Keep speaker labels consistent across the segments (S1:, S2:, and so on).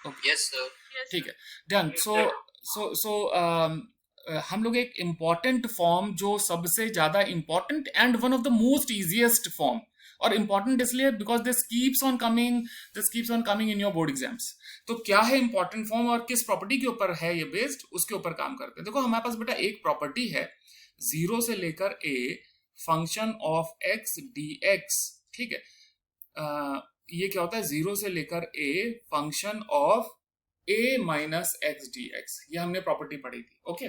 S1: Okay,
S2: yes sir.
S1: ठीक है, done. सो हम लोग एक इम्पॉर्टेंट फॉर्म, जो सबसे ज्यादा important and one of the most easiest form, और इम्पॉर्टेंट इसलिए because this keeps on coming in your board exams. तो क्या है इंपॉर्टेंट फॉर्म और किस प्रॉपर्टी के ऊपर है ये बेस्ड, उसके ऊपर काम करते हैं। देखो हमारे पास बेटा एक प्रॉपर्टी है, जीरो से लेकर a function of x d x. ठीक है, ये क्या होता है, जीरो से लेकर a function of a minus x d x, ये हमने प्रॉपर्टी पढ़ी थी। ओके,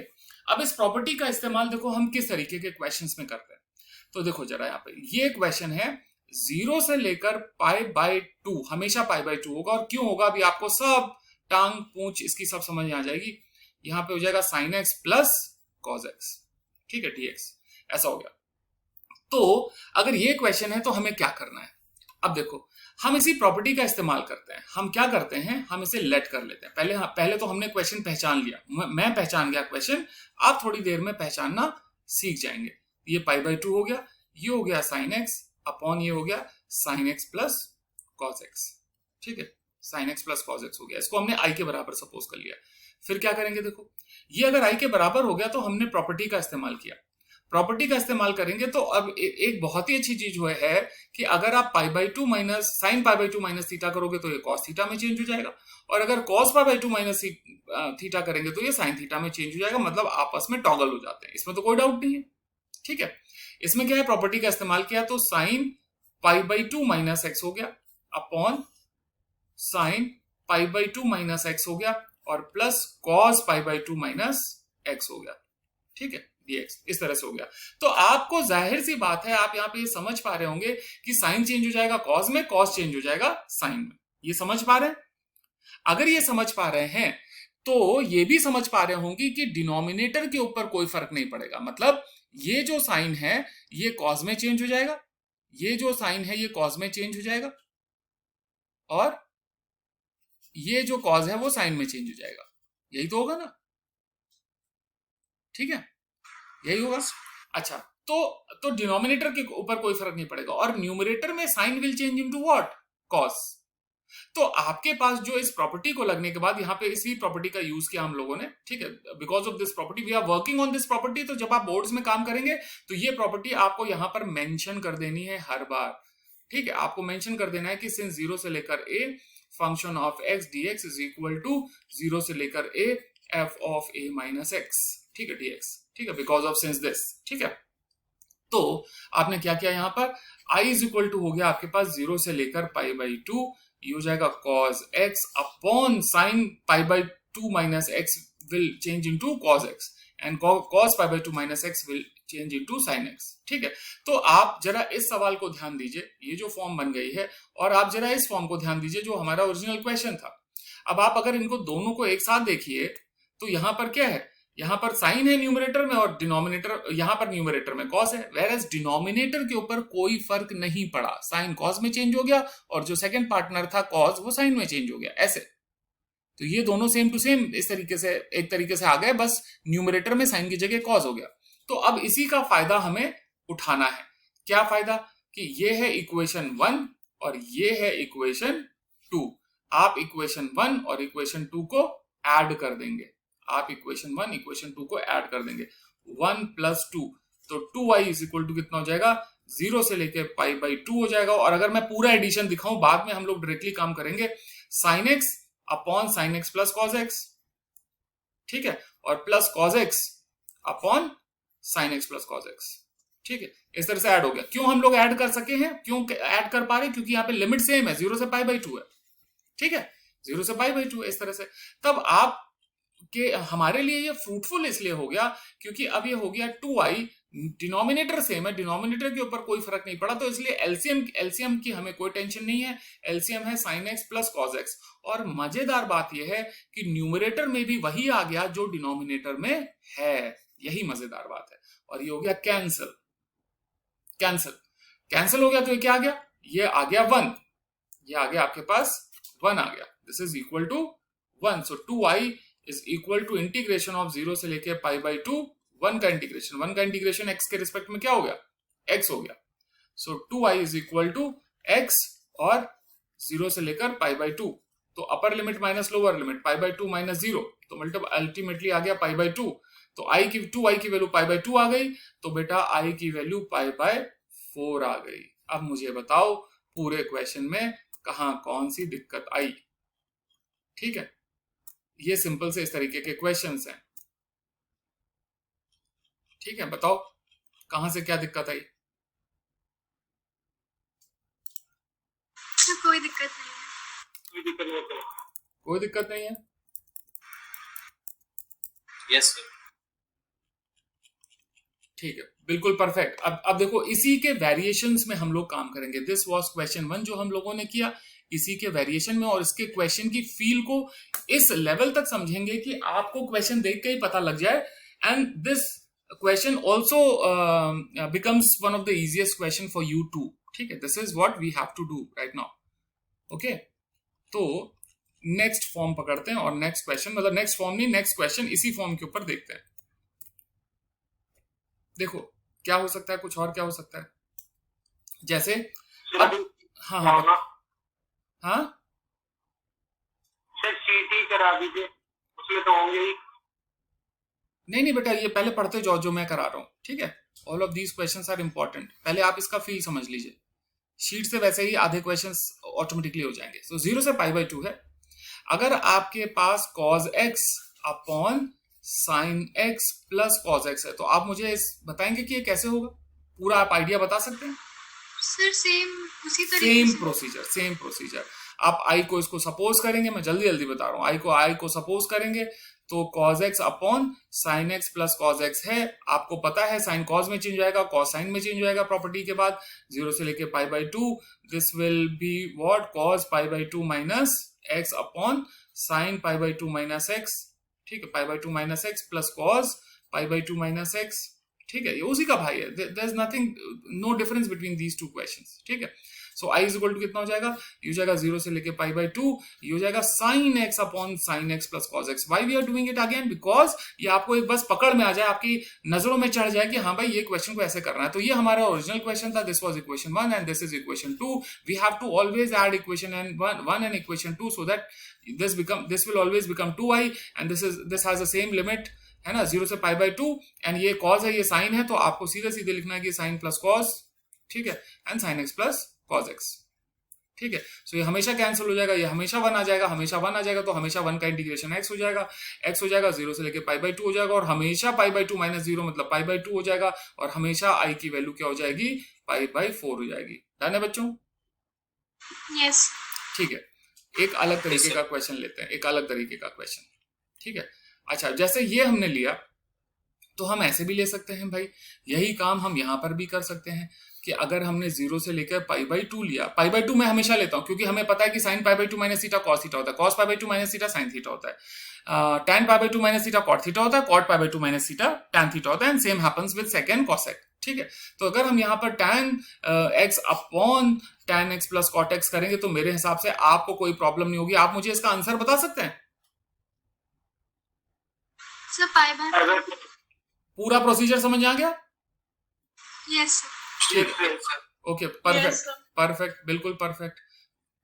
S1: अब इस प्रॉपर्टी का इस्तेमाल देखो हम किस तरीके के क्वेश्चंस में करते हैं। तो देखो जरा यहाँ पे ये क्वेश्चन है, जीरो से लेकर पाई बाय टू, हमेशा पाई बाय टू होगा। और क्यों होगा, अभी आपको सब टांग पूंछ इसकी सब समझ में आ जाएगी। यहाँ पे हो जाएगा sign x plus cos x, ठीक है, डी एक्स, ऐसा हो गया। तो अगर ये क्वेश्चन है तो हमें क्या करना है, अब देखो हम इसी प्रॉपर्टी का इस्तेमाल करते हैं। हम क्या करते हैं, हम इसे लेट कर लेते हैं। पहले तो हमने क्वेश्चन पहचान लिया, मैं पहचान गया क्वेश्चन, आप थोड़ी देर में पहचानना सीख जाएंगे। ये पाई बाय टू हो गया, ये हो गया साइन एक्स अपॉन ये हो गया sign x plus cos x. ठीक है, sign x plus cos x हो गया, इसको हमने आई के बराबर सपोज कर लिया। फिर क्या करेंगे, देखो ये अगर आई के बराबर हो गया तो हमने प्रॉपर्टी का इस्तेमाल किया। प्रॉपर्टी का इस्तेमाल करेंगे तो अब एक बहुत ही अच्छी चीज हुआ है कि अगर आप पाई by two minus sign pi by two minus theta करोगे तो ये कॉस थीटा में चेंज हो जाएगा, और अगर cos pi by two minus theta करेंगे तो ये साइन थीटा में चेंज हो जाएगा। मतलब आपस में टॉगल हो जाते हैं, इसमें तो कोई डाउट नहीं है। ठीक है, इसमें क्या है, प्रॉपर्टी का इस्तेमाल किया तो sign pi by two minus x हो गया upon sine pi by two minus x हो गया, और plus cos pi by two minus x हो गया। ठीक है, dx इस तरह से हो गया। तो आपको जाहिर सी बात है, आप यहाँ पे ये समझ पा रहे होंगे कि साइन चेंज हो जाएगा कॉस में, कॉस चेंज हो जाएगा साइन में। ये समझ पा रहे हैं? अगर ये समझ पा रहे हैं तो ये भी समझ पा रहे होंगे कि डिनोमिनेटर के ऊपर कोई फर्क नहीं पड़ेगा। मतलब ये जो साइन है ये कॉस में चेंज हो जाएगा, ये जो साइन है ये कॉस में चेंज हो जाएगा, और ये जो कॉस है वो साइन में चेंज हो जाएगा। यही तो होगा ना? ठीक है, यही होगा। अच्छा, तो डिनोमिनेटर के ऊपर कोई फर्क नहीं पड़ेगा, और न्यूमरेटर में sine will change into what, cos. तो आपके पास जो इस प्रॉपर्टी को लगने के बाद यहाँ पे इसी प्रॉपर्टी का यूज किया हम लोगों ने। ठीक है, because of this property we are working on this property. तो जब आप बोर्ड्स में काम करेंगे तो ये प्रॉपर्टी आपको यहाँ पर मेंशन कर देनी है हर बार। ठीक है, आपको मेंशन कर देना है कि सिंस जीरो से लेकर a function of x d x is equal to zero से लेकर a f of a minus x. ठीक है, dx। ठीक है, बिकॉज ऑफ सिंस दिस। ठीक है, तो आपने क्या किया, यहाँ पर i इज इक्वल टू हो गया आपके पास जीरो से लेकर पाई बाई टू, ये हो जाएगा cos x upon sine pi by two minus x will change into cos x, and cos pi by two minus x will change into sin x। ठीक है, तो आप जरा इस सवाल को ध्यान दीजिए, ये जो फॉर्म बन गई है, और आप जरा इस फॉर्म को ध्यान दीजिए जो हमारा ओरिजिनल क्वेश्चन था। अब आप अगर इनको दोनों को एक साथ देखिए तो यहां पर क्या है, यहां पर साइन है न्यूमरेटर में, और डिनोमिनेटर यहां पर न्यूमरेटर में कॉस है। वेरएज डिनोमिनेटर के ऊपर कोई फर्क नहीं पड़ा, साइन कॉस में चेंज हो गया और जो सेकंड पार्टनर था कॉस वो साइन में चेंज हो गया, ऐसे। तो ये दोनों सेम टू सेम इस तरीके से एक तरीके से आ गए, बस न्यूमरेटर में साइन की जगह कॉस हो गया। तो अब इसी का फायदा हमें उठाना है। क्या फायदा, कि ये है इक्वेशन 1 और ये है इक्वेशन 2। आप इक्वेशन 1 और इक्वेशन 2 को ऐड कर देंगे, आप इक्वेशन 1 इक्वेशन 2 को ऐड कर देंगे। 1 प्लस 2, तो 2y इज इक्वल टू कितना हो जाएगा, जीरो से लेके पाई बाई 2 हो जाएगा। और अगर मैं पूरा एडिशन दिखाऊं, बाद में हम लोग डायरेक्टली काम करेंगे, sign x upon sine x plus cos x. ठीक है, और plus cos x upon sine x plus cos x. ठीक है, इस तरह से ऐड हो गया। क्यों हम लोग ऐड कर सके हैं, क्यों ऐड कर पा रहे हैं, क्योंकि यहाँ पे लिमिट सेम है, जीरो से पाई बाई 2 है। ठीक है, जीरो से पाई बाई 2 इस तरह से। तब आप कि हमारे लिए ये फ्रूटफुल इसलिए हो गया क्योंकि अब ये हो गया 2i, डिनोमिनेटर सेम है, डिनोमिनेटर के ऊपर कोई फर्क नहीं पड़ा, तो इसलिए एलसीएम की हमें कोई टेंशन नहीं है। एलसीएम है sign x plus cos x. और मजेदार बात यह है कि न्यूमरेटर में भी वही आ गया जो डिनोमिनेटर में है, यही मजेदार बात है। और ये हो गया कैंसल, कैंसल कैंसल हो गया, तो ये क्या आ गया, ये आ गया 1, ये आ गया आपके पास 1 आ गया, this is equal to 1। So 2i is equal to integration of zero से लेके पाई बाई 2, 1 का इंटीग्रेशन, 1 का इंटीग्रेशन x के रिस्पेक्ट में क्या हो गया, x हो गया। So 2i is equal to x और जीरो से लेकर पाई बाई 2, तो upper limit minus lower limit pi by 2 minus 0, तो अल्टीमेटली आ गया पाई बाई 2। तो आई की वैल्यू पाई बाई 2 आ गई, तो बेटा आई की वैल्यू पाई बाय 4 आ गई। अब मुझे बताओ पूरे क्वेश्चन में कहां कौन सी दिक्कत आई। ठीक है, ये सिंपल से इस तरीके के क्वेश्चंस हैं। ठीक है, बताओ कहां से क्या दिक्कत आई।
S2: कोई दिक्कत नहीं है।
S1: कोई दिक्कत नहीं है।
S3: Yes sir.
S1: ठीक है, बिल्कुल परफेक्ट। अब देखो इसी के वेरिएशंस में हम लोग काम करेंगे। दिस वाज क्वेश्चन 1 जो हम लोगों ने किया, इसी के वेरिएशन में और इसके क्वेश्चन की फील को इस लेवल तक समझेंगे कि आपको क्वेश्चन देख के ही पता लग जाए। And this question also becomes one of the easiest question for you too. ठीक है, this is what we have to do right now. Okay, तो नेक्स्ट फॉर्म पकड़ते हैं और नेक्स्ट क्वेश्चन, मतलब नेक्स्ट फॉर्म नहीं, नेक्स्ट क्वेश्चन इसी form के ऊपर देखते हैं। देखो क्या हो सकता है, कुछ और क्या हो सकता है, जैसे अब हाँ हाँ हाँ
S4: सर शीट ही करा दीजिए, उसमें तो होंगे ही।
S1: नहीं बेटा, ये पहले पढ़ते जाओ जो मैं करा रहा हूँ। ठीक है, all of these questions are important, पहले आप इसका फील समझ लीजिए। शीट से वैसे ही आधे क्वेश्चंस ऑटोमेटिकली हो जाएंगे। तो 0 से पाई बाई 2 है। अगर आपके पास cos x upon sin x plus cos x है, तो आप मुझे बताएंगे कि ये कैसे होगा, पूरा आप आइडिया बता सकते हैं।
S2: सर सेम उसी तरीके से
S1: सेम प्रोसीजर। आप आई को इसको सपोज करेंगे, मैं जल्दी जल्दी बता रहा हूँ। आई को सपोज करेंगे तो cos x upon sin x plus cos x है। आपको पता है sin cos में चेंज आएगा, cos sin में चेंज आएगा प्रॉपर्टी के बाद। 0 से लेके पाई by 2, this will be what, cos pi by 2 minus x upon sin pi by 2 minus x। ठीक है, पाई by 2 minus x plus cos pi by 2 minus x। ठीक है, ये उसी का भाई है, there is nothing, no difference between these two questions. ठीक है, so I is equal to कितना हो जाएगा, ये हो जाएगा 0 से लेके पाई बाई 2, ये हो जाएगा sin x upon sin x plus cos x। Why we are doing it again, because ये आपको एक बस पकड़ में आ जाए, आपकी नजरों में चढ़ जाए कि हाँ भाई ये क्वेश्चन को ऐसे करना है। तो ये हमारा ओरिजिनल क्वेश्चन था, this was equation 1 and this is equation 2। We have to always add equation and 1 एंड equation 2 so that this will always become 2i and this has the same limit, है ना, 0 से पाई बाई 2। एंड ये cos है, ये sin है, तो आपको सीधे सीधे लिखना है कि sin प्लस cos। ठीक है, and sin x plus cos x। ठीक है, सो ये हमेशा कैंसिल हो जाएगा, ये हमेशा 1 आ जाएगा, हमेशा 1 आ जाएगा, तो हमेशा 1 का इंटीग्रेशन x हो जाएगा, 0 से लेके पाई बाई 2 हो जाएगा, और हमेशा पाई बाई 2 माइनस 0 मतलब पाई बाई 2 हो जाएगा, और हमेशा i की वैल्यू क्या हो जाएगी, पाई बाई 4 हो जाएगी। डन है बच्चों?
S2: यस।
S1: ठीक है, एक अलग तरीके का क्वेश्चन लेते हैं, एक अलग तरीके का क्वेश्चन। ठीक है, अच्छा जैसे ये हमने लिया तो हम ऐसे भी ले सकते हैं भाई, यही काम हम यहां पर भी कर सकते हैं कि अगर हमने 0 से लेकर पाई बाई 2 लिया, पाई बाई 2 मैं हमेशा लेता हूं क्योंकि हमें पता है कि sine pi by 2 minus theta cos theta होता है, cos pi by 2 minus theta sine theta होता है, tan pi by 2 minus theta cot theta होता है, cot pi by 2 minus theta tan theta होता है, and same happens with sec cosec. ठीक है, तो अगर हम यहाँ पर tan x upon tan x plus cot x करेंगे तो मेरे हिसाब से आपको कोई प्रॉब्लम नहीं होगी। आप मुझे इसका आंसर बता सकते हैं?
S2: सर पाई बाय,
S1: पूरा प्रोसीजर समझ आ गया?
S2: यस
S1: ओके, परफेक्ट परफेक्ट, बिल्कुल परफेक्ट।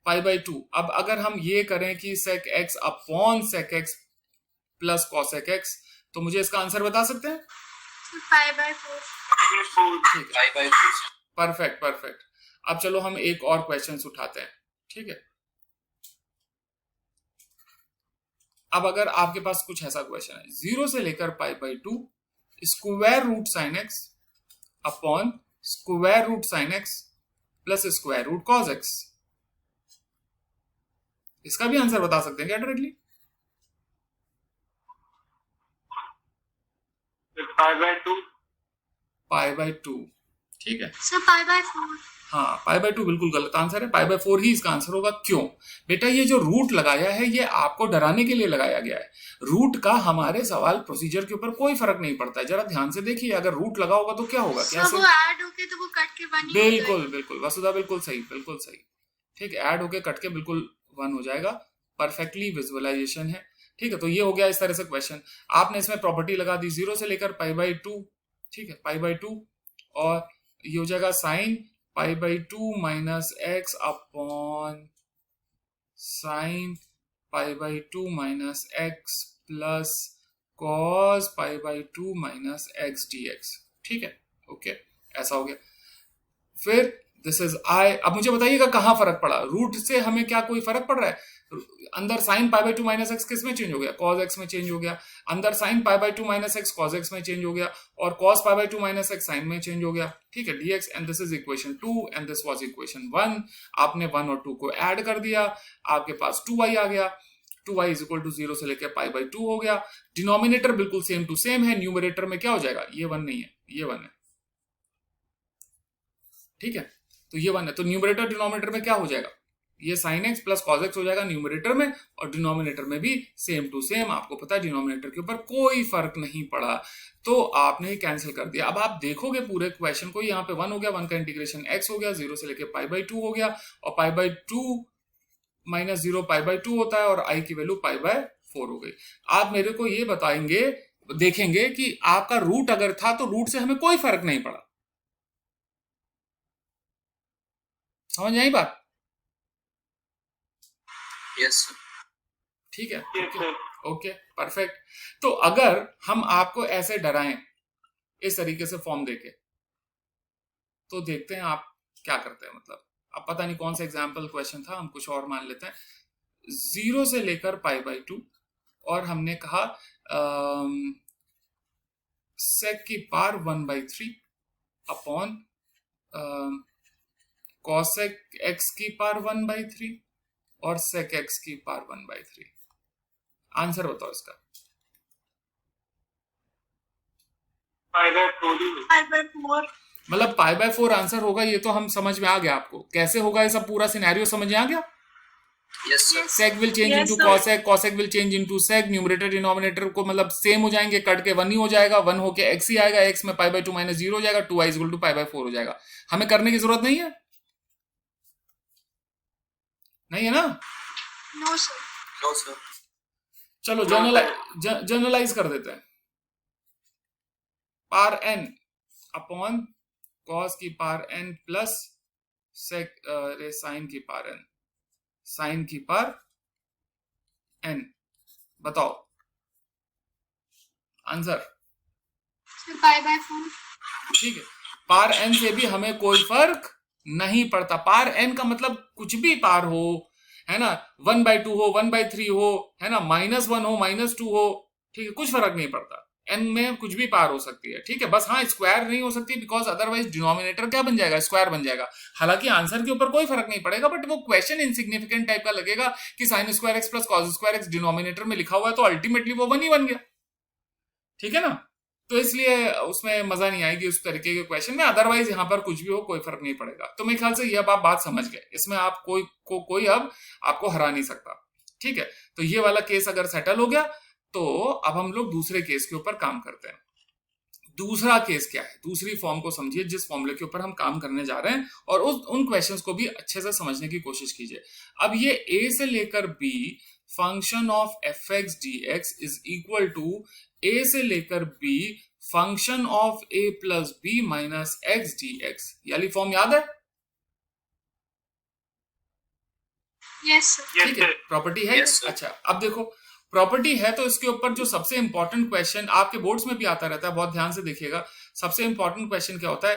S1: Pi by 2। अब अगर हम ये करें कि sec x upon sec x plus cosec x, तो मुझे इसका आंसर बता सकते हैं?
S2: पाई बाय 4।
S1: ठीक है, परफेक्ट परफेक्ट। अब चलो हम एक और क्वेश्चन उठाते हैं। ठीक है, अब अगर आपके पास कुछ ऐसा क्वेश्चन है, 0 से लेकर pi by 2 square root sine x upon square root sine x plus square root cos x, इसका भी आंसर बता सकते हैं क्या डायरेक्टली? Pi by 2। ठीक है
S2: सर पाई बाय 4।
S1: हाँ, पाई बाई 2 बिल्कुल गलत आंसर है, पाई बाई 4 ही इसका आंसर होगा। क्यों बेटा? ये जो रूट लगाया है ये आपको डराने के लिए लगाया गया है। रूट का हमारे सवाल प्रोसीजर के ऊपर कोई फर्क नहीं पड़ता है। जरा ध्यान से देखिए, अगर रूट लगा होगा तो क्या होगा, कैसे?
S2: वो ऐड होके तो वो कट के 1 ही
S1: बिल्कुल बिल्कुल वसुधा, बिल्कुल सही बिल्कुल सही। ठीक है, ऐड होके कट के बिल्कुल 1 हो जाएगा, परफेक्टली विजुअलाइजेशन है। ठीक है, तो ये हो गया इस तरह से क्वेश्चन। आपने इसमें प्रॉपर्टी लगा दी 0 से लेकर पाई बाई 2। ठीक है, पाई बाई 2, और ये हो जाएगा sign pi by 2 minus x upon sign pi by two minus x plus cos pi by two minus x d x. ठीक है, ओके, ऐसा हो गया। फिर दिस इज आई। अब मुझे बताइएगा कहां फर्क पड़ा, रूट से हमें क्या कोई फर्क पड़ रहा है? अंदर sine pi by two minus x किस में चेंज हो गया? कॉस एक्स में चेंज हो गया। अंदर sine pi by two minus x cos x में चेंज हो गया, और cos pi by two minus x sine में चेंज हो गया। ठीक है, dx, and this is equation 2 and this was equation 1। आपने 1 और 2 को ऐड कर दिया, आपके पास 2y आ गया। 2y इज इक्वल टू 0 से लेकर पाई बाई 2 हो गया। डिनोमिनेटर बिल्कुल सेम टू सेम है, न्यूमरेटर में क्या हो जाएगा? ये 1 नहीं है, ये 1 है। ठीक है, तो ये 1 है, तो न्यूमरेटर डिनोमिनेटर में क्या हो जाएगा? ये sign x plus cos x हो जाएगा न्यूमरेटर में, और डिनोमिनेटर में भी सेम टू सेम। आपको पता है डिनोमिनेटर के ऊपर कोई फर्क नहीं पड़ा, तो आपने कैंसिल कर दिया। अब आप देखोगे पूरे क्वेश्चन को, यहाँ पे 1 हो गया, 1 का इंटीग्रेशन x हो गया, 0 से लेके पाई बाई 2 हो गया, और पाई बाई 2 माइनस 0 पाई बाई 2 होता है, और i की वैल्यू पाई बाय 4 हो गई। आप मेरे को ये बताएंगे, देखेंगे कि आपका रूट अगर था तो रूट से हमें कोई फर्क नहीं पड़ा। समझ आई बात?
S3: Yes sir.
S1: ठीक है,
S4: Yes, sir.
S1: Okay, perfect. तो अगर हम आपको ऐसे डराएं इस तरीके से फॉर्म देके, तो देखते हैं आप क्या करते हैं। मतलब अब पता नहीं कौन सा एग्जाम्पल क्वेश्चन था, हम कुछ और मान लेते हैं। 0 से लेकर पाई बाई 2, और हमने कहा सेक की पावर 1/3 अपॉन कॉसेक एक्स की पावर 1/3 और सेक एक्स की पावर 1/3। आंसर बताओ इसका।
S4: पाई बाय 4 ही है।
S2: पाई बाय 4।
S1: मतलब पाई बाय 4 आंसर होगा, ये तो हम समझ में आ गया। आपको कैसे होगा ये सब पूरा सिनेरियो समझ में आ गया?
S3: Yes sir.
S1: Sec will change into cosec, cosec will change into sec, numerator denominator को मतलब सेम हो जाएंगे, कट के 1 ही हो जाएगा, 1 होके x ही आएगा, x में पाई बाय 2 माइनस 0 हो जाएगा, 2y equal to pi by 4 हो जाएगा। हमें करने की जरूरत नहीं है, नहीं है ना?
S2: No sir.
S3: No sir.
S1: चलो जनरलाइज कर देते हैं। पावर n अपॉन कॉस की power n plus sec sine की पावर n, साइन की पावर n। बताओ आंसर।
S2: Pi by 4।
S1: ठीक है, पावर n से भी हमें कोई फर्क नहीं पड़ता। पावर n का मतलब कुछ भी पावर हो, है ना, 1/2 हो, 1/3 हो, है ना, -1 हो, -2 हो, ठीक है, कुछ फर्क नहीं पड़ता। n में कुछ भी पावर हो सकती है। ठीक है, बस हाँ स्क्वायर नहीं हो सकती, बिकॉज अदरवाइज डिनोमिनेटर क्या बन जाएगा? स्क्वायर बन जाएगा। हालांकि आंसर के ऊपर कोई फर्क नहीं पड़ेगा, बट वो क्वेश्चन इनसिग्निफिकेंट टाइप का लगेगा कि sine square x plus cos square x denominator में लिखा हुआ है, तो अल्टीमेटली वो 1 ही बन गया। ठीक है ना, तो इसलिए उसमें मजा नहीं आएगी उस तरीके के क्वेश्चन में। अदरवाइज यहाँ पर कुछ भी हो कोई फर्क नहीं पड़ेगा। तो मेरे ख्याल से ये अब आप बात समझ गए, इसमें आप कोई अब आपको हरा नहीं सकता। ठीक है, तो ये वाला केस अगर सेटल हो गया, तो अब हम लोग दूसरे केस के ऊपर काम करते हैं। दूसरा केस क्या है? दूसरी फॉर्म को समझिए जिस फॉर्मूले के ऊपर हम काम करने जा रहे हैं, और उन क्वेश्चंस को भी अच्छे से समझने की कोशिश कीजिए। अब ये a से लेकर b function of f x d x is equal to a से लेकर b function of a plus b minus x d x. यानी फॉर्म याद है?
S2: Yes sir.
S4: Yes,
S1: ठीक है,
S4: sir.
S1: प्रॉपर्टी है।
S3: Yes, sir.
S1: अच्छा, अब देखो प्रॉपर्टी है तो इसके ऊपर जो सबसे इंपॉर्टेंट क्वेश्चन आपके बोर्ड्स में भी आता रहता है, बहुत ध्यान से देखिएगा। सबसे इंपॉर्टेंट क्वेश्चन क्या होता है?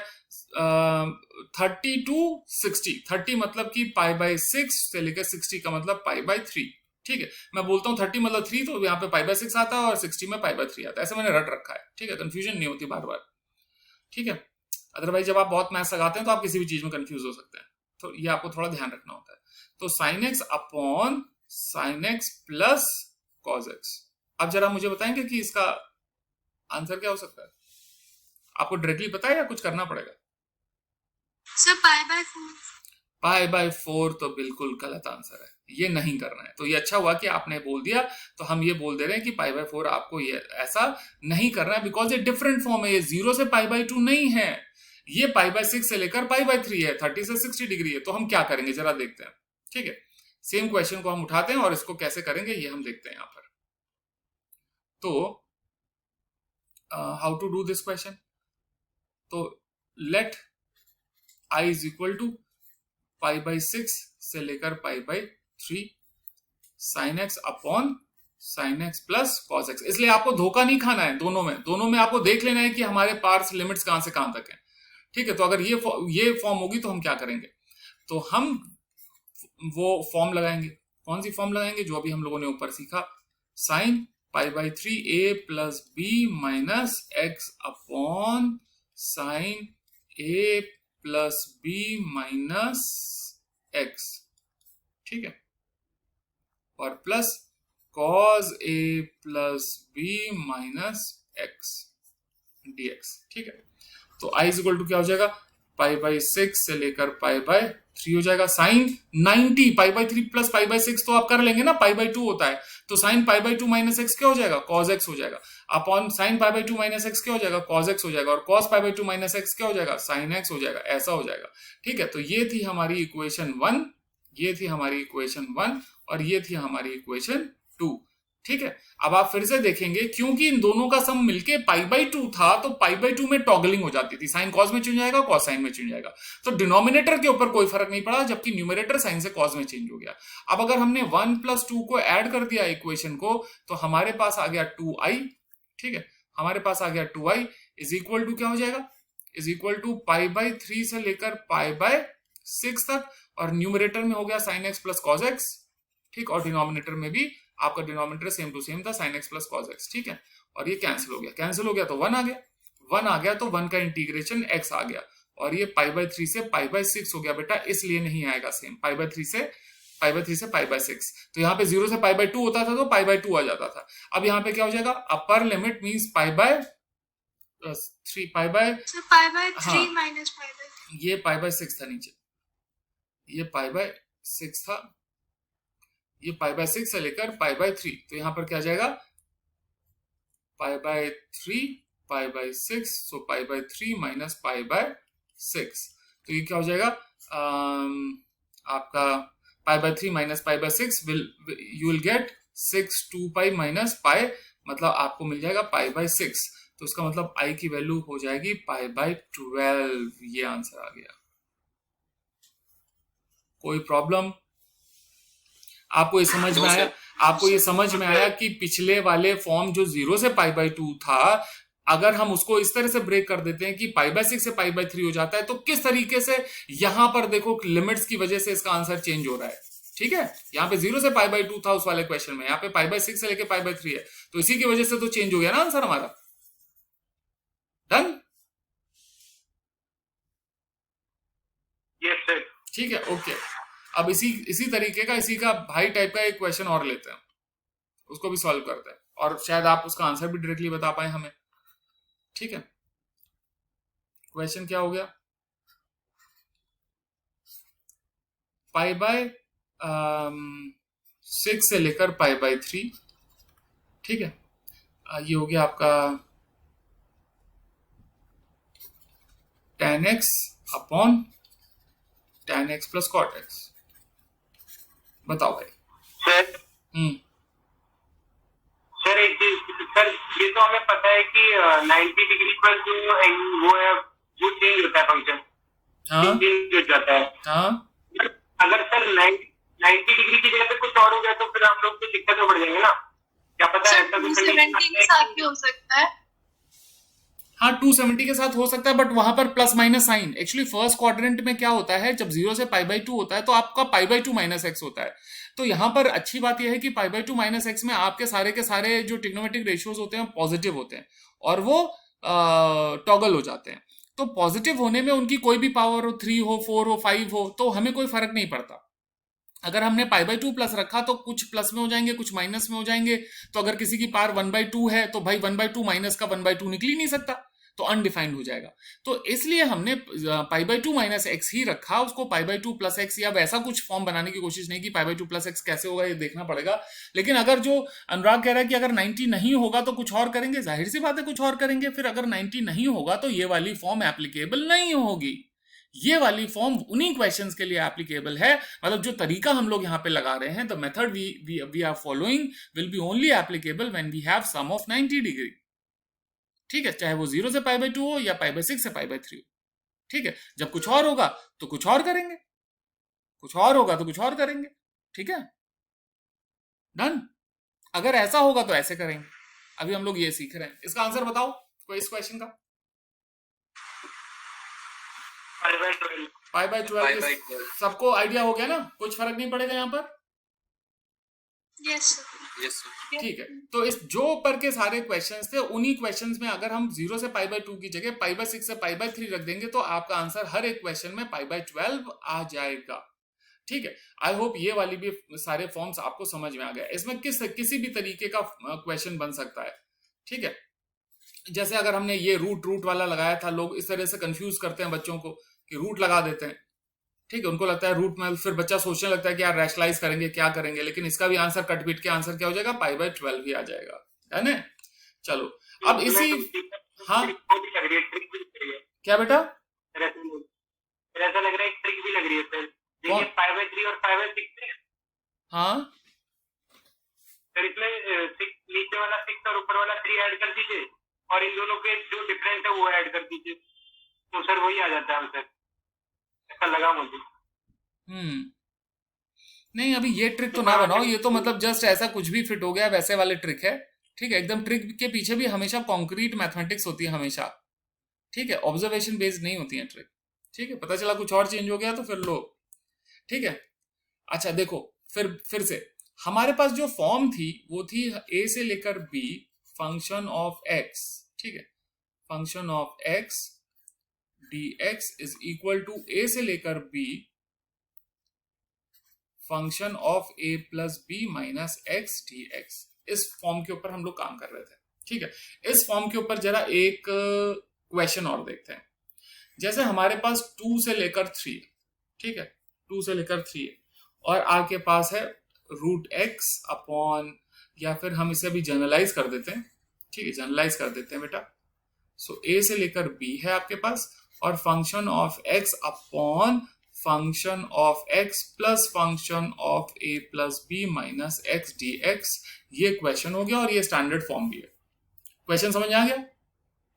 S1: 30 to 60। 30 मतलब कि पाई बाय 6 से लेकर 60 का मतलब पाई बाय 3। ठीक है, मैं बोलता हूँ 30 मतलब 3, तो यहाँ पे पाई बाय 6 आता है और 60 में पाई बाय 3 आता है। ऐसे मैंने रट रखा है। ठीक है, कंफ्यूजन नहीं होती बार बार। ठीक है, अदरवाइज जब आप बहुत मैथ्स लगाते हैं तो आप किसी भी चीज में कंफ्यूज हो सकते हैं, तो ये आपको थोड़ा ध्यान रखना होता है। तो sign x upon sine x plus cos x. अब जरा मुझे बताएंगे कि इसका आंसर क्या हो सकता है? आपको डायरेक्टली पता है या कुछ करना पड़ेगा?
S2: Sir pi by 4।
S1: Pi by 4 तो बिल्कुल गलत आंसर है, ये नहीं करना है। तो ये अच्छा हुआ कि आपने बोल दिया, तो हम ये बोल दे रहे हैं कि पाई बाय 4 आपको ये ऐसा नहीं करना है, बिकॉज ये डिफरेंट फॉर्म है। ये 0 से पाई बाय 2 नहीं है, ये पाई बाय 6 से लेकर पाई बाय 3 है, 30 से 60 डिग्री है। तो हम क्या करेंगे जरा देखते हैं। ठीक है, सेम क्वेश्चन को हम उठाते हैं और इसको कैसे करेंगे ये हम देखते हैं यहां पर। तो how to do this question? तो let i is equal to pi by 6 से लेकर pi by 3, sine x upon sine x plus cos x. इसलिए आपको धोखा नहीं खाना है दोनों में आपको देख लेना है कि हमारे पास लिमिट्स कहां से कहां तक है। ठीक है, तो अगर ये फॉर्म होगी तो हम क्या करेंगे, तो हम वो फॉर्म लगाएंगे। कौन सी फॉर्म लगाएंगे, जो अभी हम लोगों ने ऊपर सीखा, sine pi by 3 a plus b minus x upon sine a plus b minus x. ठीक है, और plus cos a plus b minus x dx। ठीक है, तो i इज इक्वल टू क्या हो जाएगा, पाई बाई 6 से लेकर पाई बाई 3 हो जाएगा। Sine 90 pi by 3 plus pi by 6 तो आप कर लेंगे ना, पाई बाई 2 होता है, तो sign pi by 2 minus x क्या हो जाएगा, कॉस एक्स हो जाएगा, upon sine pi by 2 minus x क्या हो जाएगा, कॉस एक्स हो जाएगा, और cos pi by 2 minus x क्या हो जाएगा, साइन एक्स हो जाएगा। ऐसा हो जाएगा। ठीक है, तो ये थी हमारी इक्वेशन 1, ये थी हमारी इक्वेशन 1 और ये थी हमारी इक्वेशन 2। ठीक है, अब आप फिर से देखेंगे, क्योंकि इन दोनों का सम मिलके पाई बाई 2 था, तो पाई बाई 2 में टॉगलिंग हो जाती थी, साइन कॉस में चेंज जाएगा, कॉस साइन में चेंज जाएगा, तो डिनोमिनेटर के ऊपर कोई फर्क नहीं पड़ा, जबकि न्यूमरेटर साइन से कॉस में चेंज हो गया। अब अगर हमने 1 प्लस 2 को ऐड कर दिया इक्वेशन को, तो हमारे पास आ गया 2i। ठीक है, हमारे पास आ गया 2i इज इक्वल टू क्या हो जाएगा, is equal to pi by 3 से लेकर पाई बाई 6 तक, और न्यूमरेटर में हो गया sign x plus cos x. ठीक, और डिनोमिनेटर में भी आपका डिनोमिनेटर सेम टू सेम था, sign x plus cos x. ठीक है, और ये कैंसिल हो गया तो 1 आ गया, 1 आ गया तो 1 का इंटीग्रेशन x आ गया, और ये पाई बाई 3 से पाई बाई 6 हो गया बेटा, इसलिए नहीं आएगा सेम, पाई बाई 3 से पाई बाई 6। तो यहाँ पे 0 से पाई बाई 2 होता था तो पाई बाई 2 आ जाता था। अब यहाँ पे क्या हो जाएगा, upper limit means pi by 3 pi by,
S2: pi by 3
S1: हाँ,
S2: माइनस पाई बाई,
S1: ये पाई बाई 6 था नीचे, ये पाई बाई 6 था, ये पाई बाई 6 से लेकर पाई बाई 3, तो यहां पर क्या जाएगा, पाई by 3 pi by 6, so pi by 3 minus pi by 6, तो ये क्या हो जाएगा, आपका पाई by 3 minus pi by 6 you will get 6 2 pi minus pi, मतलब आपको मिल जाएगा पाई बाई 6, तो उसका मतलब आई की वैल्यू हो जाएगी पाई बाई 12। ये आंसर आ गया। कोई प्रॉब्लम, आपको ये समझ में आया, आपको ये समझ में आया कि पिछले वाले फॉर्म जो 0 से पाई बाई 2 था, अगर हम उसको इस तरह से ब्रेक कर देते हैं कि पाई बाई 6 से पाई बाई 3 हो जाता है, तो किस तरीके से यहां पर देखो लिमिट्स की वजह से इसका आंसर चेंज हो रहा है। ठीक है, यहाँ पे 0 से पाई बाई 2 था उस वाले क्वेश्चन में, यहाँ पे पाई बाई 6 से लेके पाई बाई 3 है, तो इसी की वजह से तो चेंज हो गया ना आंसर हमारा। Done,
S4: yes sir.
S1: ठीक है, ओके। अब इसी तरीके का, इसी का भाई टाइप का एक क्वेश्चन और लेते हैं, उसको भी सॉल्व करते हैं, और शायद आप उसका आंसर भी डायरेक्टली बता पाए हमें। ठीक है, क्वेश्चन क्या हो गया, पाई बाय 6 से लेकर पाई बाय 3। ठीक है, ये हो गया आपका tan x upon tan x plus cot x। बताओ भाई।
S4: सर सर एक चीज सर, ये तो हमें पता है कि 90 डिग्री पर जो वो है वो चेंज होता है फंक्शन,
S1: हाँ
S4: चेंज हो जाता है।
S1: हाँ,
S4: अगर सर 90 डिग्री की जगह पे कुछ और हो गया तो फिर हम लोग को दिक्कत में पड़ जाएंगे ना, क्या पता है ऐसा कुछ
S2: 270 के साथ भी हो सकता है।
S1: हाँ 270 के साथ हो सकता है, बट वहां पर plus minus sine, actually first quadrant में क्या होता है, जब 0 से पाई बाई 2 होता है तो आपका पाई बाई 2 माइनस एक्स होता है। तो यहाँ पर अच्छी बात यह है कि पाई बाई 2 माइनस एक्स में आपके सारे के सारे जो ट्रिग्नोमेट्रिक रेशियोज होते हैं पॉजिटिव होते हैं, और वो टॉगल हो जाते हैं। तो पॉजिटिव होने में उनकी कोई भी पावर हो, 3 हो, 4 हो, 5 हो, तो हमें कोई फर्क नहीं पड़ता। अगर हमने पाई बाई 2 प्लस रखा तो कुछ प्लस में हो जाएंगे, कुछ माइनस में हो जाएंगे। तो अगर किसी की पावर 1/2 है तो भाई 1/2 माइनस का 1/2 निकल ही नहीं सकता, तो अनडिफाइंड हो जाएगा। तो इसलिए हमने पाई बाई 2 माइनस एक्स ही रखा, उसको पाई बाई 2 प्लस एक्स या वैसा कुछ फॉर्म बनाने की कोशिश नहीं की। पाई बाई 2 प्लस एक्स कैसे होगा ये देखना पड़ेगा। लेकिन अगर जो अनुराग कह रहा है कि अगर 90 नहीं होगा तो कुछ और करेंगे, जाहिर सी बात है कुछ और करेंगे। फिर अगर 90 नहीं होगा तो ये वाली फॉर्म एप्लीकेबल नहीं होगी। ये वाली फॉर्म उन्हीं क्वेश्चंस के लिए एप्लीकेबल है, मतलब जो तरीका हम लोग यहाँ पे लगा रहे हैं, the method we are following will be only applicable when we have sum of 90 degree. ठीक है, चाहे वो 0 से पाई बाई 2 हो या पाई बाई 6 से पाई बाई 3 हो। ठीक है, जब कुछ और होगा तो कुछ और करेंगे, कुछ और होगा तो कुछ और करेंगे। ठीक है। डन। अगर ऐसा होगा तो ऐसे करेंगे, अभी हम लोग ये सीख रहे हैं। इसका आंसर बताओ कोई इस क्वेश्चन का। पाई बाय 12 सबको आइडिया हो गया ना, कुछ फर्क नहीं पड़ेगा यहाँ पर।
S2: Yes sir.
S3: Yes sir.
S1: ठीक है, तो इस जो ऊपर के सारे क्वेश्चंस थे उन्हीं क्वेश्चंस में अगर हम 0 से पाई बाय 2 की जगह पाई बाय 6 से पाई बाय 3 रख देंगे तो आपका आंसर हर एक क्वेश्चन में पाई बाय 12 आ जाएगा। ठीक है, आई होप ये वाली भी सारे फॉर्म्स आपको समझ में आ गया। इसमें किसी भी तरीके का क्वेश्चन बन सकता है। ठीक है, जैसे अगर हमने ये रूट वाला लगाया था, लोग इस तरह से कंफ्यूज करते हैं बच्चों को कि रूट लगा देते हैं। ठीक है, उनको लगता है रूट में, फिर बच्चा सोचने लगता है कि यार रैशनलाइज करेंगे क्या करेंगे, लेकिन इसका भी आंसर कट पीट के आंसर क्या हो जाएगा, पाई बाय 12 ही आ जाएगा। है ना? चलो अब इसी, हाँ क्या बेटा,
S4: ऐसा लग रहा है एक ट्रिक भी लग रही है सर। देखिए 5/3 और 5/6 है।
S1: हाँ
S4: सर इसमें 6 नीचे वाला 6 और ऊपर वाला 3 ऐड कर दीजिए और इन दोनों के जो डिफरेंस है वो ऐड कर दीजिए, तो सर वही आ जाता है आंसर। ऐसा लगा मुझे।
S1: नहीं, अभी ये ट्रिक तो ना बनाओ, ये तो मतलब जस्ट ऐसा कुछ भी फिट हो गया वैसे वाले ट्रिक है। ठीक है, एकदम ट्रिक के पीछे भी हमेशा कॉन्क्रीट मैथमेटिक्स होती है हमेशा। ठीक है, ऑब्जर्वेशन बेस्ड नहीं होती है ट्रिक। ठीक है, पता चला कुछ और चेंज हो गया तो फिर लो। ठीक है, अच्छा देखो, फिर से हमारे पास जो फॉर्म थी वो थी a से लेकर b फंक्शन ऑफ x। ठीक है, function of x dx is equal to a से लेकर b function of a plus b minus x dx। इस फॉर्म के ऊपर हम लोग काम कर रहे थे। ठीक है, इस फॉर्म के ऊपर जरा एक क्वेश्चन और देखते हैं। जैसे हमारे पास 2 से लेकर 3 है। ठीक है, 2 से लेकर 3 है और आपके पास है रूट एक्स अपॉन, या फिर हम इसे अभी जनरलाइज कर देते हैं। ठीक है, जनरलाइज कर देते हैं बेटा। सो a से लेकर b है आपके पास और function of x upon function of x plus function of a plus b minus x dx। ये क्वेश्चन हो गया और ये स्टैंडर्ड फॉर्म भी है। क्वेश्चन समझ आ गया?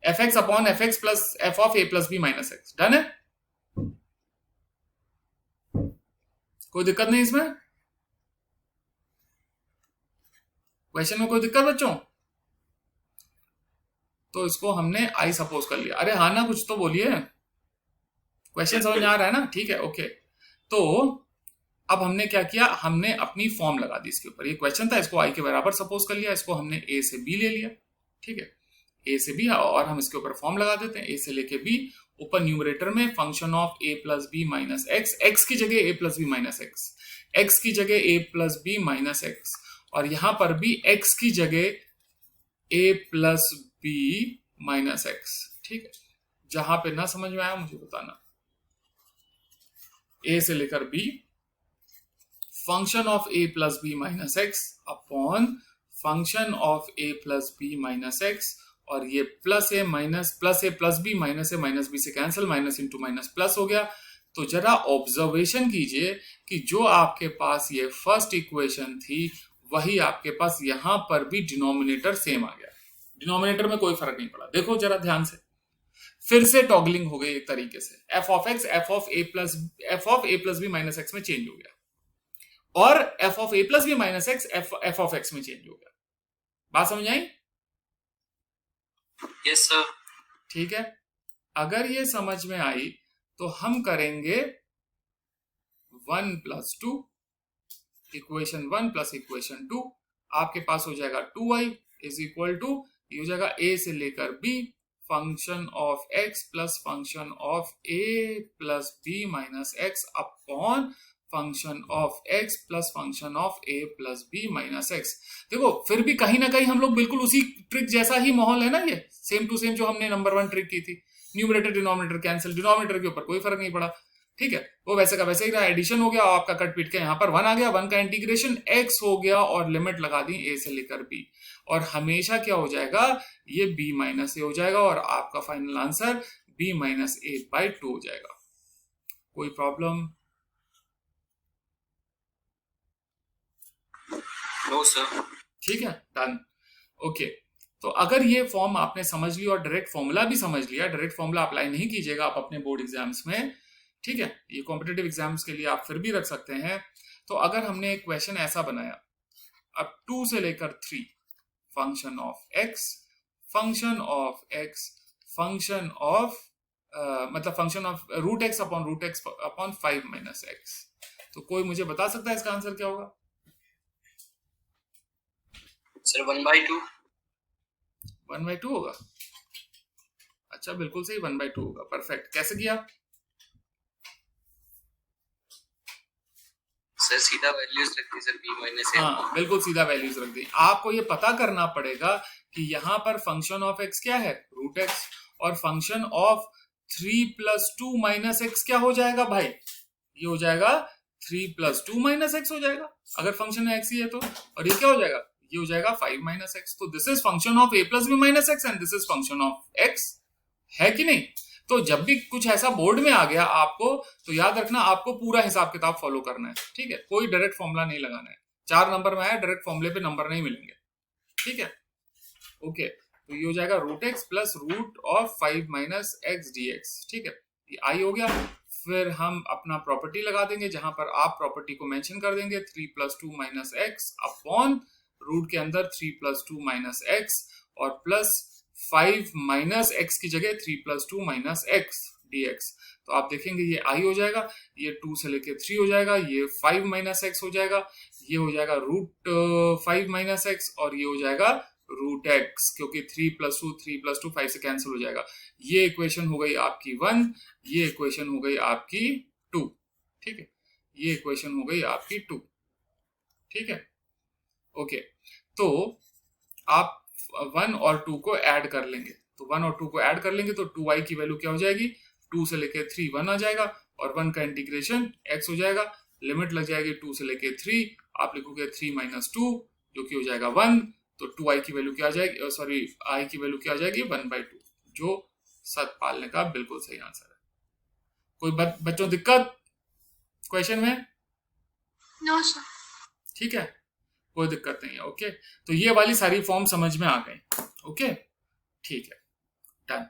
S1: F x upon f x plus f of a plus b minus x. Done है? कोई दिक्कत नहीं इसमें? क्वेश्चन में कोई दिक्कत बच्चों? तो इसको हमने आई सपोज कर लिया। अरे हाँ ना, कुछ तो बोलिए। क्वेश्चन समझ में आ रहा है ना? ठीक है, ओके। तो अब हमने क्या किया, हमने अपनी फॉर्म लगा दी इसके ऊपर। ये क्वेश्चन था, इसको आई के बराबर सपोज कर लिया, इसको हमने ए से बी ले लिया। ठीक है, ए से बी, और हम इसके ऊपर फॉर्म लगा देते हैं ए से लेके बी। ऊपर न्यूमरेटर में function of a plus b minus x, x की जगह a plus b minus x, x की जगह a plus b minus x, और यहां पर भी एक्स की जगह a plus b minus x. ठीक है, जहां पे ना समझ में आया मुझे बताना। ए से लेकर b function of a plus b minus x upon function of a plus b minus x, और ये plus a plus b minus a minus b से cancel, minus into minus plus हो गया। तो जरा ऑब्जर्वेशन कीजिए कि जो आपके पास ये फर्स्ट इक्वेशन थी वही आपके पास यहां पर भी डिनोमिनेटर सेम आ गया। डिनोमिनेटर में कोई फर्क नहीं पड़ा। देखो जरा ध्यान से, फिर से टॉगलिंग हो गई एक तरीके से। F of x f of a plus b minus x में चेंज हो गया, और f of a plus b minus x f of x में चेंज हो गया। बात समझ आई?
S3: Yes sir.
S1: ठीक है, अगर ये समझ में आई तो हम करेंगे 1 प्लस 2, इक्वेशन 1 प्लस इक्वेशन 2। आपके पास हो जाएगा 2i इज इक्वल टू, ये हो जाएगा a से लेकर b function of x plus function of a plus b minus x upon function of x plus function of a plus b minus x. देखो फिर भी कहीं ना कहीं हम लोग बिल्कुल उसी ट्रिक जैसा ही माहौल है ना, ये सेम टू सेम जो हमने नंबर 1 ट्रिक की थी। न्यूमरेटर डिनोमिनेटर कैंसिल, डिनोमिनेटर के ऊपर कोई फर्क नहीं पड़ा। ठीक है, वो वैसे का वैसे ही रहा, एडिशन हो गया और आपका कट पीट के यहाँ पर 1 आ गया, 1 का इंटीग्रेशन x हो गया और लिमिट लगा दी a से लेकर b, और हमेशा क्या हो जाएगा, ये b माइनस ए हो जाएगा और आपका final answer b minus A by 2 हो जाएगा। कोई प्रॉब्लम?
S3: No sir.
S1: ठीक है, डन। ओके, तो अगर ये फॉर्म आपने समझ लिया और डायरेक्ट फॉर्मूला भी समझ लिया, डायरेक्ट फॉर्मूला अप्लाई नहीं कीजिएगा आप अपने बोर्ड एग्जाम्स में। ठीक है, ये कॉम्पिटिटिव एग्जाम्स के लिए आप फिर भी रख सकते हैं। तो अगर हमने एक क्वेश्चन ऐसा बनाया, अब 2 से लेकर 3 function of x, function of x, function of मतलब function of root x upon 5 minus x. तो कोई मुझे बता सकता है इसका आंसर क्या होगा?
S3: सर 1/2।
S1: 1/2 होगा। अच्छा बिल्कुल सही, 1/2 होगा। परफेक्ट। कैसे किया?
S3: सर सीधा वैल्यूज रख दी सर, b माइनस a।
S1: हाँ बिल्कुल सीधा वैल्यूज रख दी। आपको ये पता करना पड़ेगा कि यहाँ पर फंक्शन ऑफ x क्या है? Root x. और फंक्शन ऑफ 3 + 2 - x क्या हो जाएगा भाई? ये हो जाएगा 3 + 2 - x हो जाएगा अगर फंक्शन x ही है तो। और ये क्या हो जाएगा? ये हो जाएगा 5 - x। तो this is function of a + b - x and this is function of x, है कि नहीं? तो जब भी कुछ ऐसा बोर्ड में आ गया आपको, तो याद रखना आपको पूरा हिसाब किताब फॉलो करना है, ठीक है? कोई डायरेक्ट फॉर्मूला नहीं लगाना है। 4 नंबर में आया, डायरेक्ट फॉर्मूले पे नंबर नहीं मिलेंगे, ठीक है? ओके, तो ये हो जाएगा root x plus root of 5 minus x dx, ठीक है? ये आई हो गया। फिर हम अपना प्रॉपर्टी लगा देंगे, जहां पर आप प्रॉपर्टी को मेंशन कर देंगे 3 + 2 माइनस एक्स अपॉन रूट के अंदर 3 + 2 माइनस एक्स और प्लस 5 माइनस एक्स की जगह 3 + 2 माइनस एक्स dx। तो आप देखेंगे ये आई हो जाएगा, ये 2 से लेके 3 हो जाएगा, ये 5 माइनस एक्स हो जाएगा, ये हो जाएगा रूट 5 माइनस एक्स और ये हो जाएगा रूट एक्स, क्योंकि 3 + 2 3 + 2 5 से कैंसिल हो जाएगा। ये इक्वेशन हो गई आपकी 1, ये इक्वेशन हो गई आपकी 2, ठीक है? ये इक्वेशन हो गई आपकी 2, ठीक है? ओके, तो आप 1 और 2 को ऐड कर लेंगे। तो 1 और 2 को ऐड कर लेंगे तो 2y की वैल्यू क्या हो जाएगी? 2 से लेके 3 1 आ जाएगा और 1 का इंटीग्रेशन x हो जाएगा। लिमिट लग जाएगी 2 से लेके 3, आप लिखोगे 3 - 2 जो कि हो जाएगा 1। तो 2i की वैल्यू क्या आ जाएगी? सॉरी, i की वैल्यू क्या आ जाएगी? 1/2, जो सतपालने का बिल्कुल सही आंसर है। कोई बच्चों दिक्कत क्वेश्चन में?
S2: No sir.
S1: ठीक है, कोई दिक्कत नहीं है। ओके, तो ये वाली सारी फॉर्म समझ में आ गई। ओके, ठीक है, डन।